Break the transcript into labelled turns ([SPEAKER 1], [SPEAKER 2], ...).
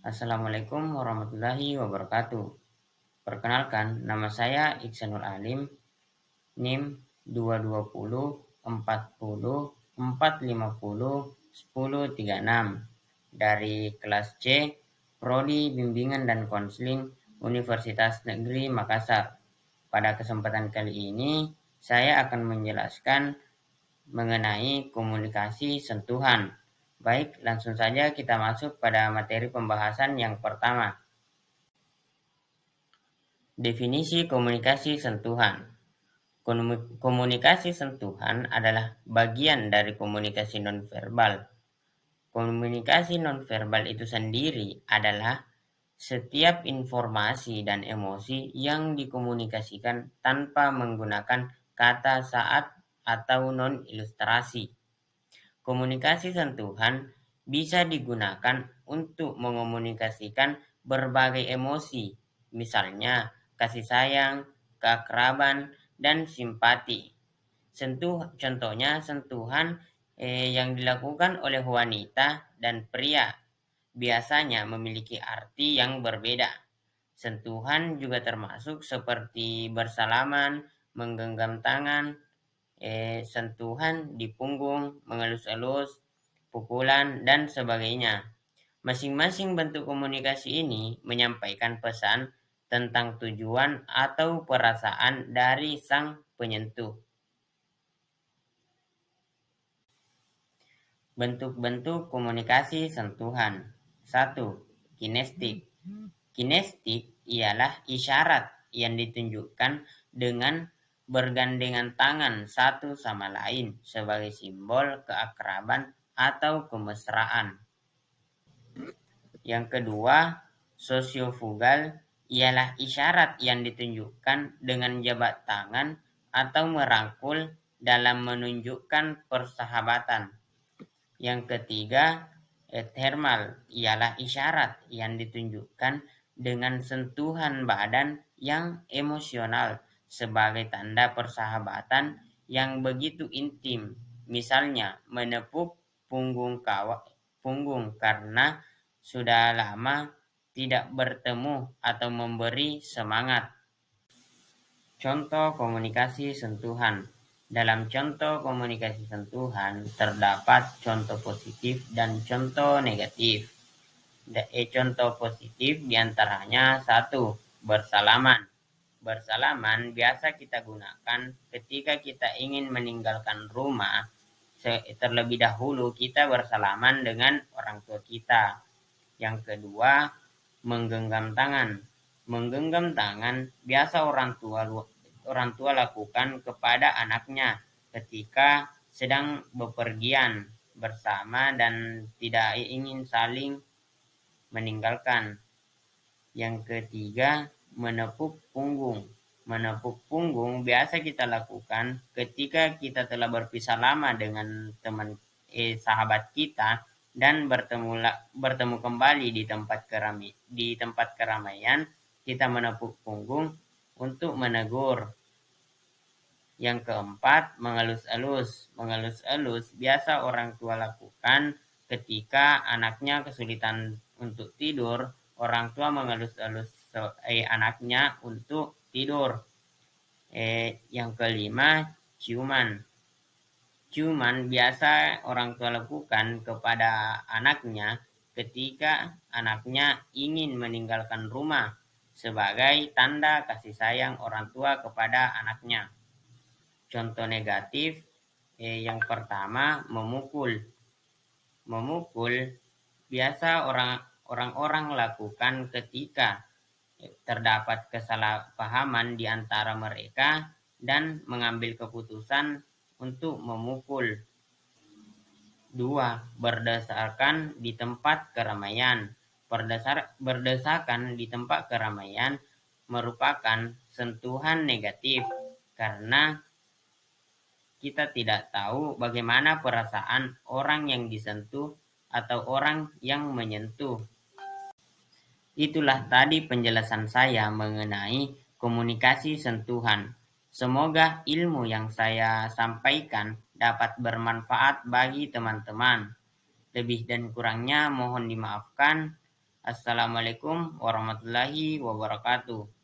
[SPEAKER 1] Assalamualaikum warahmatullahi wabarakatuh. Perkenalkan, nama saya Iksanur Alim, NIM 2204040401036 dari kelas C, Prodi Bimbingan dan Konseling Universitas Negeri Makassar. Pada kesempatan kali ini, saya akan menjelaskan mengenai komunikasi sentuhan. Baik, langsung saja kita masuk pada materi pembahasan yang pertama. Definisi komunikasi sentuhan. Komunikasi sentuhan adalah bagian dari komunikasi nonverbal. Komunikasi nonverbal itu sendiri adalah setiap informasi dan emosi yang dikomunikasikan tanpa menggunakan kata saat atau non-ilustrasi. Komunikasi sentuhan bisa digunakan untuk mengomunikasikan berbagai emosi, misalnya kasih sayang, keakraban, dan simpati. Contohnya sentuhan yang dilakukan oleh wanita dan pria biasanya memiliki arti yang berbeda. Sentuhan juga termasuk seperti bersalaman, menggenggam tangan, sentuhan di punggung, mengelus-elus, pukulan, dan sebagainya. Masing-masing bentuk komunikasi ini menyampaikan pesan tentang tujuan atau perasaan dari sang penyentuh. Bentuk-bentuk komunikasi sentuhan. 1. Kinestik. Kinestik ialah isyarat yang ditunjukkan dengan bergandengan tangan satu sama lain sebagai simbol keakraban atau kemesraan. Yang kedua, sosiofugal ialah isyarat yang ditunjukkan dengan jabat tangan atau merangkul dalam menunjukkan persahabatan. Yang ketiga, thermal ialah isyarat yang ditunjukkan dengan sentuhan badan yang emosional sebagai tanda persahabatan yang begitu intim. Misalnya, menepuk punggung karena sudah lama tidak bertemu atau memberi semangat. Contoh komunikasi sentuhan. Dalam contoh komunikasi sentuhan terdapat contoh positif dan contoh negatif. Contoh positif diantaranya 1. Bersalaman. Bersalaman biasa kita gunakan ketika kita ingin meninggalkan rumah. Terlebih dahulu kita bersalaman dengan orang tua kita. Yang kedua, menggenggam tangan. Menggenggam tangan biasa orang tua lakukan kepada anaknya ketika sedang bepergian bersama dan tidak ingin saling meninggalkan. Yang ketiga, menepuk punggung. Menepuk punggung biasa kita lakukan ketika kita telah berpisah lama dengan sahabat kita dan bertemu kembali di tempat keramaian, kita menepuk punggung untuk menegur. Yang keempat, mengelus-elus. Mengelus-elus biasa orang tua lakukan ketika anaknya kesulitan untuk tidur, orang tua mengelus-elus anaknya untuk tidur. Yang kelima, ciuman. Ciuman biasa orang tua lakukan kepada anaknya ketika anaknya ingin meninggalkan rumah sebagai tanda kasih sayang orang tua kepada anaknya. Contoh negatif, yang pertama, memukul. Memukul biasa orang-orang lakukan ketika terdapat kesalahpahaman di antara mereka dan mengambil keputusan untuk memukul. 2. Berdesakan di tempat keramaian. Berdesakan di tempat keramaian merupakan sentuhan negatif karena kita tidak tahu bagaimana perasaan orang yang disentuh atau orang yang menyentuh. Itulah tadi penjelasan saya mengenai komunikasi sentuhan. Semoga ilmu yang saya sampaikan dapat bermanfaat bagi teman-teman. Lebih dan kurangnya mohon dimaafkan. Assalamualaikum warahmatullahi wabarakatuh.